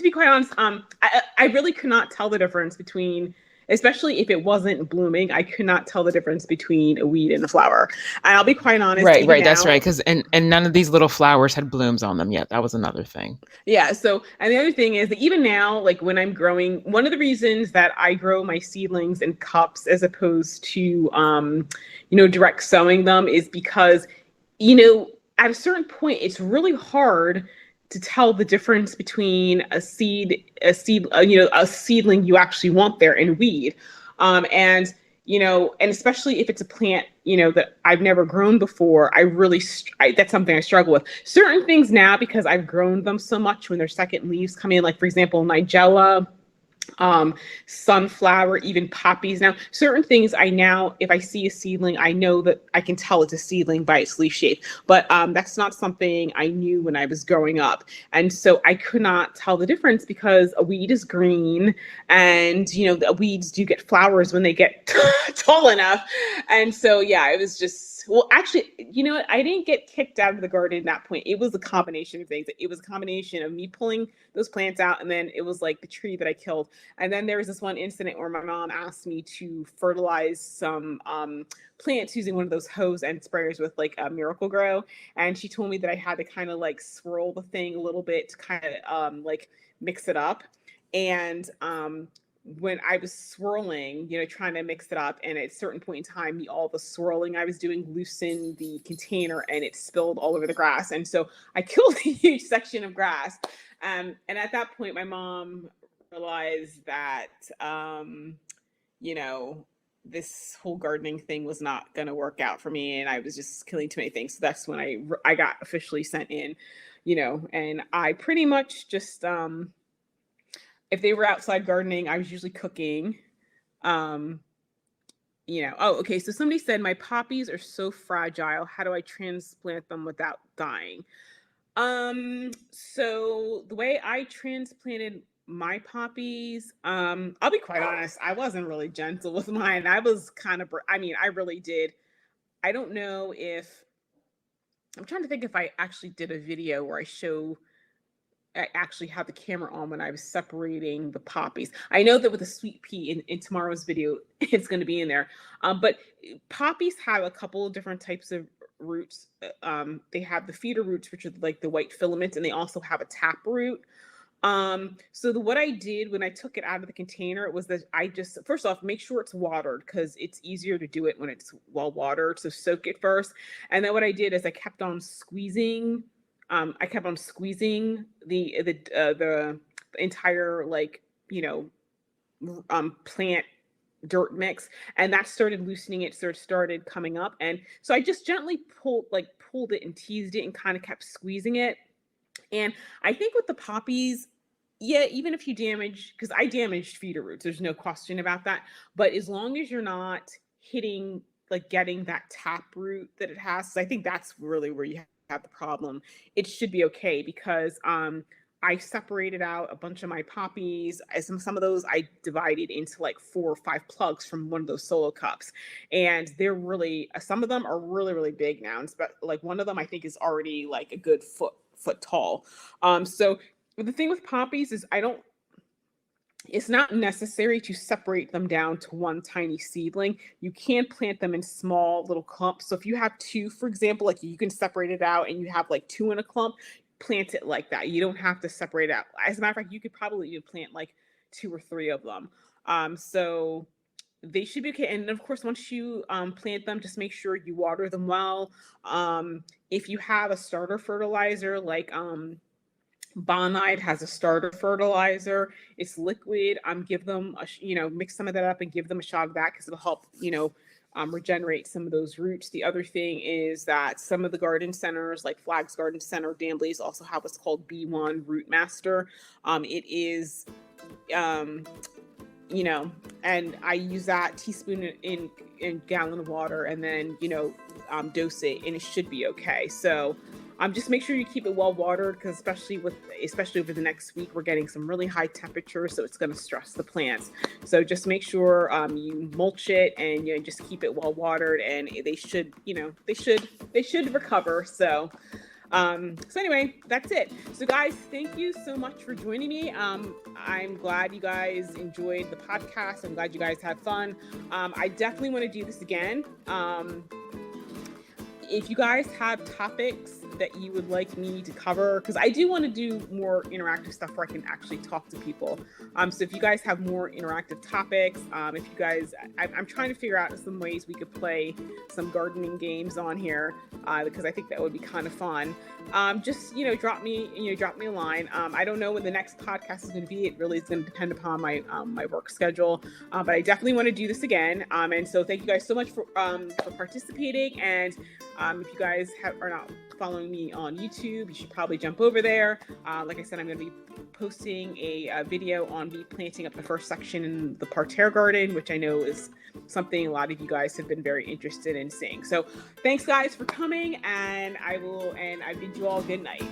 be quite honest, I really could not tell the difference between, especially if it wasn't blooming, I could not tell the difference between a weed and a flower. And I'll be quite honest, Right, even right, that's now. right. Because and none of these little flowers had blooms on them yet. That was another thing. Yeah. So, and the other thing is that even now, like when I'm growing, one of the reasons that I grow my seedlings in cups as opposed to, direct sowing them is because, at a certain point, it's really hard to tell the difference between a seedling you actually want there and weed. And especially if it's a plant, that I've never grown before, that's something I struggle with. Certain things now, because I've grown them so much when their second leaves come in, like for example, Nigella, sunflower, even poppies. Now, certain things if I see a seedling, I know that I can tell it's a seedling by its leaf shape. But that's not something I knew when I was growing up. And so I could not tell the difference because a weed is green and, the weeds do get flowers when they get tall enough. And so, yeah, it was just, well, actually, you know what? I didn't get kicked out of the garden at that point. It was a combination of things. It was a combination of me pulling those plants out, and then it was like the tree that I killed. And then there was this one incident where my mom asked me to fertilize some plants using one of those hose and sprayers with like a Miracle Grow. And she told me that I had to kind of like swirl the thing a little bit to kind of like mix it up. And when I was swirling, trying to mix it up, and at a certain point in time, all the swirling I was doing loosened the container and it spilled all over the grass. And so I killed a huge section of grass. And at that point, my mom realized that, this whole gardening thing was not going to work out for me, and I was just killing too many things. So that's when I got officially sent in, and I pretty much just, if they were outside gardening, I was usually cooking. Oh, okay. So somebody said my poppies are so fragile. How do I transplant them without dying? So the way I transplanted my poppies, I'll be quite honest, I wasn't really gentle with mine. I was kind of, I really did. I don't know if, I'm trying to think if I actually did a video where I actually had the camera on when I was separating the poppies. I know that with the sweet pea in tomorrow's video, it's going to be in there. But poppies have a couple of different types of roots. They have the feeder roots, which are like the white filaments, and they also have a tap root. What I did when I took it out of the container was that I just, first off, make sure it's watered because it's easier to do it when it's well watered. So soak it first. And then what I did is I kept on squeezing. I kept on squeezing the entire, like, plant dirt mix, and that started loosening it, so it started coming up. And so I just gently pulled it and teased it and kind of kept squeezing it. And I think with the poppies, yeah, even if you damage, because I damaged feeder roots, there's no question about that. But as long as you're not hitting, like, getting that tap root that it has, 'cause I think that's really where you have the problem, it should be okay. Because I separated out a bunch of my poppies. Some of those I divided into like 4 or 5 plugs from one of those solo cups, and they're really, some of them are really, really big now. And like one of them I think is already like a good foot tall. So the thing with poppies is it's not necessary to separate them down to one tiny seedling. You can plant them in small little clumps. So if you have 2, for example, like, you can separate it out and you have like 2 in a clump, plant it like that. You don't have to separate out. As a matter of fact, you could probably even plant like 2 or 3 of them. So they should be okay. And of course, once you plant them, just make sure you water them well. If you have a starter fertilizer, like Bonide has a starter fertilizer. It's liquid. Give them mix some of that up and give them a shot of that, because it'll help regenerate some of those roots. The other thing is that some of the garden centers, like Flagg's Garden Center, Danbley's, also have what's called B1 Root Master. It is, and I use that teaspoon in gallon of water, and then dose it, and it should be okay. So just make sure you keep it well watered, because especially over the next week, we're getting some really high temperatures, so it's going to stress the plants. So just make sure you mulch it, and just keep it well watered, and they should recover. So anyway, that's it. So guys, thank you so much for joining me. I'm glad you guys enjoyed the podcast. I'm glad you guys had fun. I definitely want to do this again. If you guys have topics that you would like me to cover, because I do want to do more interactive stuff where I can actually talk to people. So if you guys have more interactive topics, if you guys, I'm trying to figure out some ways we could play some gardening games on here, because I think that would be kind of fun. Just drop me a line. I don't know when the next podcast is going to be. It really is going to depend upon my my work schedule. But I definitely want to do this again. And so thank you guys so much for participating. And if you guys are not following me on YouTube, you should probably jump over there. Like I said, I'm going to be posting a video on me planting up the first section in the parterre garden, which I know is something a lot of you guys have been very interested in seeing. So thanks guys for coming, and I bid you all good night.